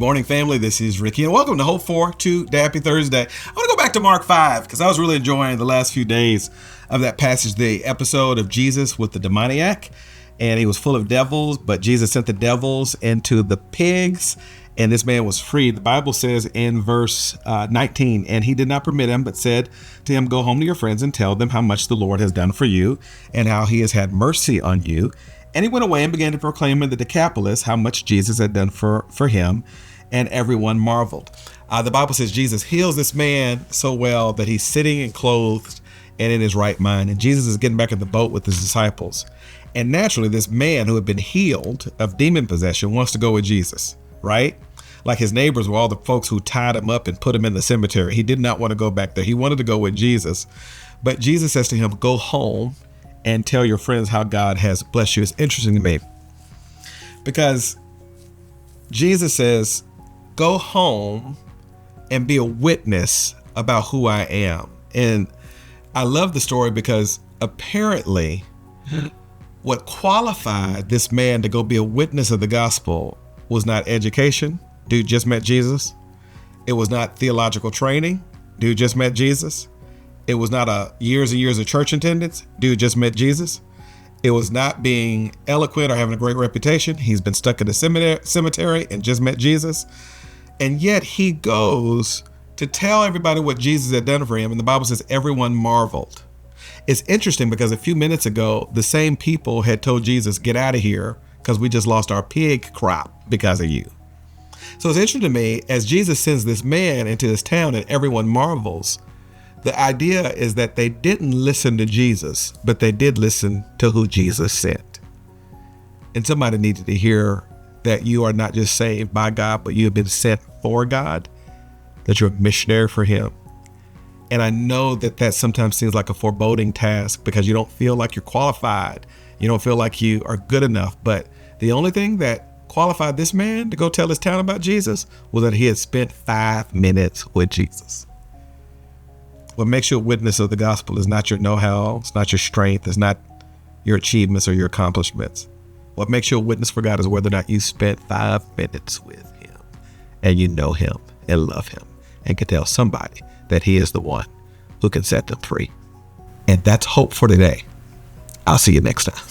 morning, family. This is Ricky, and welcome to Hope for Happy Thursday. I want to go back to Mark 5 because I was really enjoying the last few days of that passage, the episode of Jesus with the demoniac, and he was full of devils, but Jesus sent the devils into the pigs, and this man was freed. The Bible says in verse 19, and he did not permit him, but said to him, "Go home to your friends and tell them how much the Lord has done for you and how he has had mercy on you." And he went away and began to proclaim in the Decapolis how much Jesus had done for him, and everyone marveled. The Bible says Jesus heals this man so well that he's sitting and clothed and in his right mind. And Jesus is getting back in the boat with his disciples. And naturally, this man who had been healed of demon possession wants to go with Jesus, right? Like his neighbors were all the folks who tied him up and put him in the cemetery. He did not want to go back there. He wanted to go with Jesus. But Jesus says to him, "Go home and tell your friends how God has blessed you." It's interesting to me because Jesus says, "Go home and be a witness about who I am." And I love the story because apparently what qualified this man to go be a witness of the gospel was not education. Dude just met Jesus. It was not theological training. Dude just met Jesus. It was not years and years of church attendance. Dude just met Jesus. It was not being eloquent or having a great reputation. He's been stuck in a cemetery and just met Jesus. And yet he goes to tell everybody what Jesus had done for him. And the Bible says everyone marveled. It's interesting because a few minutes ago, the same people had told Jesus, "Get out of here because we just lost our pig crop because of you." So it's interesting to me as Jesus sends this man into this town and everyone marvels. The idea is that they didn't listen to Jesus, but they did listen to who Jesus sent. And somebody needed to hear that you are not just saved by God, but you have been sent for God, that you're a missionary for him. And I know that that sometimes seems like a foreboding task because you don't feel like you're qualified. You don't feel like you are good enough. But the only thing that qualified this man to go tell his town about Jesus was that he had spent 5 minutes with Jesus. What makes you a witness of the gospel is not your know-how, it's not your strength, it's not your achievements or your accomplishments. What makes you a witness for God is whether or not you spent 5 minutes with him and you know him and love him and can tell somebody that he is the one who can set them free. And that's hope for today. I'll see you next time.